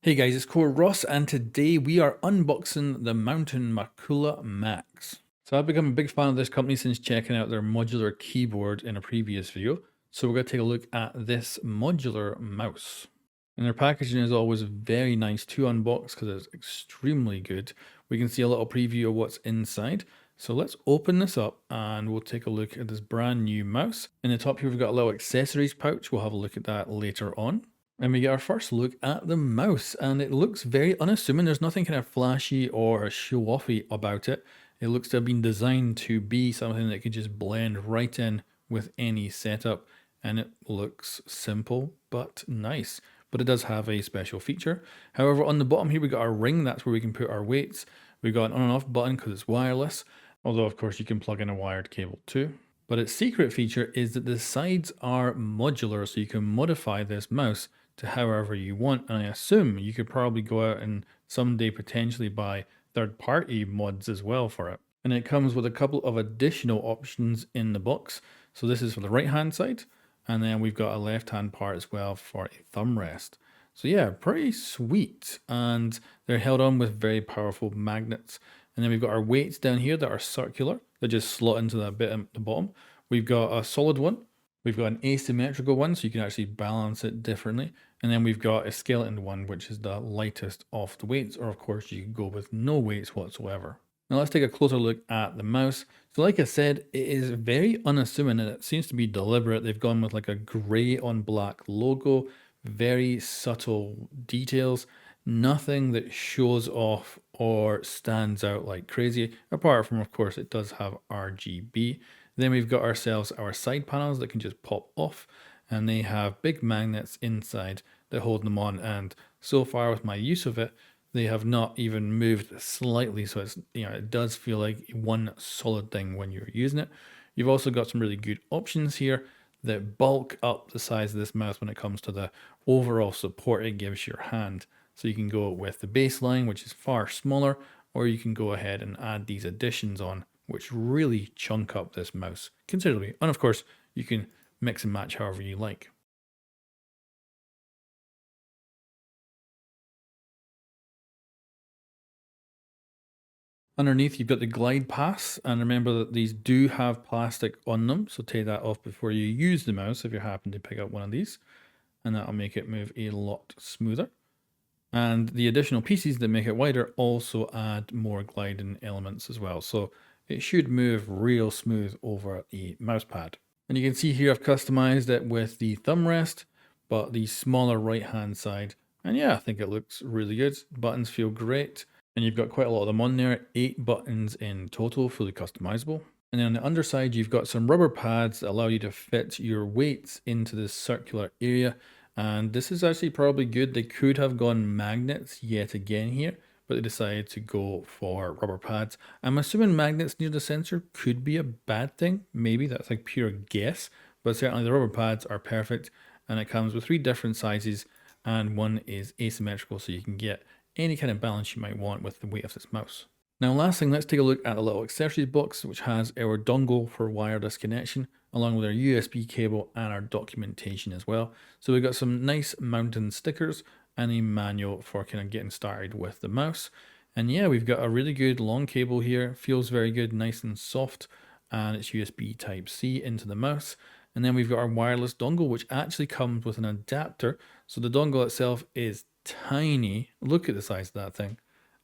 Hey guys, it's Core Ross, and today we are unboxing the Mountain Makalu Max. So I've become a big fan of this company since checking out their modular keyboard in a previous video. So we're going to take a look at this modular mouse. And their packaging is always very nice to unbox because it's extremely good. We can see a little preview of what's inside. So let's open this up and we'll take a look at this brand new mouse. In the top here we've got a little accessories pouch. We'll have a look at that later on. And we get our first look at the mouse, and it looks very unassuming. There's nothing kind of flashy or show-offy about it. It looks to have been designed to be something that could just blend right in with any setup, and it looks simple but nice. But it does have a special feature. However, on the bottom here we got our ring. That's where we can put our weights. We got an on and off button because it's wireless, although of course you can plug in a wired cable too. But its secret feature is that the sides are modular, so you can modify this mouse to however you want. And I assume you could probably go out and someday potentially buy third-party mods as well for it. And it comes with a couple of additional options in the box. So this is for the right-hand side, and then we've got a left-hand part as well for a thumb rest. So yeah, pretty sweet. And they're held on with very powerful magnets. And then we've got our weights down here that are circular, that just slot into that bit at the bottom. We've got a solid one. We've got an asymmetrical one, so you can actually balance it differently. And then we've got a skeleton one, which is the lightest of the weights, or of course you could go with no weights whatsoever. Now let's take a closer look at the mouse. So like I said, it is very unassuming and it seems to be deliberate. They've gone with like a grey on black logo, very subtle details, nothing that shows off or stands out like crazy, apart from of course it does have RGB. Then we've got ourselves our side panels that can just pop off, and they have big magnets inside that hold them on, and so far with my use of it, they have not even moved slightly, so it's, it does feel like one solid thing when you're using it. You've also got some really good options here that bulk up the size of this mouse when it comes to the overall support it gives your hand. So you can go with the baseline, which is far smaller, or you can go ahead and add these additions on, which really chunk up this mouse considerably. And of course, you can mix and match however you like. Underneath, you've got the glide paths, and remember that these do have plastic on them, so take that off before you use the mouse if you happen to pick up one of these, and that'll make it move a lot smoother. And the additional pieces that make it wider also add more gliding elements as well, so it should move real smooth over a mouse pad. And you can see here I've customized it with the thumb rest, but the smaller right hand side. And yeah, I think it looks really good. Buttons feel great. And you've got quite a lot of them on there, 8 buttons in total, fully customizable. And then on the underside, you've got some rubber pads that allow you to fit your weights into this circular area. And this is actually probably good. They could have gone magnets yet again here, but they decided to go for rubber pads. I'm assuming magnets near the sensor could be a bad thing. Maybe that's like pure guess, but certainly the rubber pads are perfect. And it comes with 3 different sizes, and one is asymmetrical, so you can get any kind of balance you might want with the weight of this mouse. Now last thing, let's take a look at a little accessories box which has our dongle for wireless connection along with our USB cable and our documentation as well. So we've got some nice mountain stickers and a manual for kind of getting started with the mouse. And yeah, we've got a really good long cable here, feels very good, nice and soft, and it's USB Type-C into the mouse. And then we've got our wireless dongle, which actually comes with an adapter. So the dongle itself is tiny. Look at the size of that thing.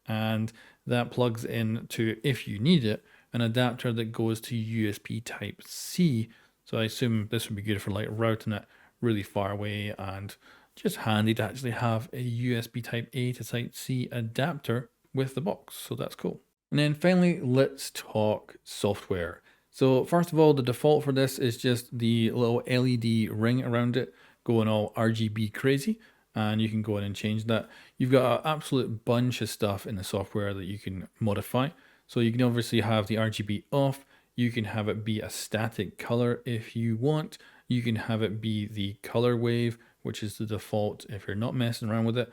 And that plugs in to, if you need it, an adapter that goes to USB Type-C. So I assume this would be good for like routing it really far away, and just handy to actually have a USB Type-A to Type-C adapter with the box. So that's cool. And then finally, let's talk software. So first of all, the default for this is just the little LED ring around it going all RGB crazy, and you can go in and change that. You've got an absolute bunch of stuff in the software that you can modify. So you can obviously have the RGB off. You can have it be a static color if you want. You can have it be the color wave, which is the default if you're not messing around with it.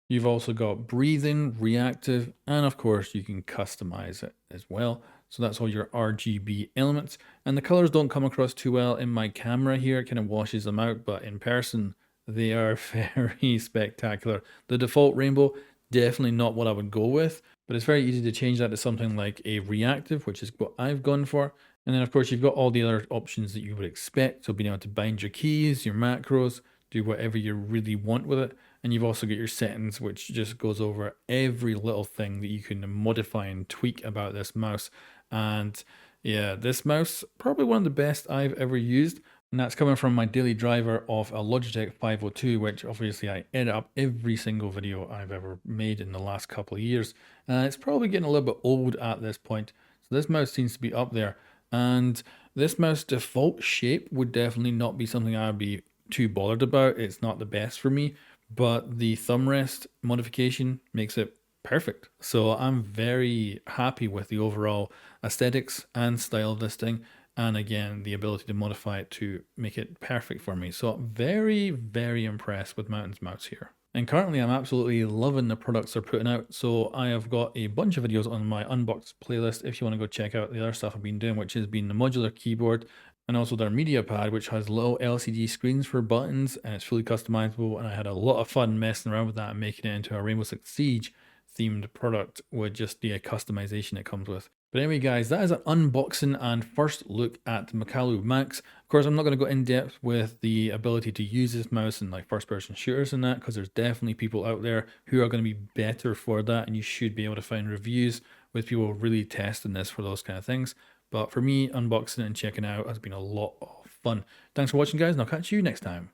You've also got breathing, reactive, and of course you can customize it as well. So that's all your RGB elements. And the colors don't come across too well in my camera here. It kind of washes them out, but in person, They are very spectacular. The default rainbow, definitely not what I would go with, but it's very easy to change that to something like a reactive, which is what I've gone for. And then of course you've got all the other options that you would expect. So being able to bind your keys, your macros, do whatever you really want with it. And you've also got your settings, which just goes over every little thing that you can modify and tweak about this mouse. And yeah, this mouse, probably one of the best I've ever used. And that's coming from my daily driver of a Logitech 502, which obviously I edit up every single video I've ever made in the last couple of years. It's probably getting a little bit old at this point. So this mouse seems to be up there. And this mouse default shape would definitely not be something I'd be too bothered about. It's not the best for me, but the thumb rest modification makes it perfect. So I'm very happy with the overall aesthetics and style of this thing. And again, the ability to modify it to make it perfect for me. So very, very impressed with Mountain's mouse here. And currently I'm absolutely loving the products they're putting out. So I have got a bunch of videos on my unboxed playlist if you want to go check out the other stuff I've been doing, which has been the modular keyboard and also their media pad, which has little LCD screens for buttons and it's fully customizable. And I had a lot of fun messing around with that and making it into a Rainbow Six Siege themed product with just the customization it comes with. But anyway, guys, that is an unboxing and first look at the Makalu Max. Of course, I'm not going to go in depth with the ability to use this mouse in like first-person shooters and that, because there's definitely people out there who are going to be better for that, and you should be able to find reviews with people really testing this for those kind of things. But for me, unboxing it and checking it out has been a lot of fun. Thanks for watching, guys, and I'll catch you next time.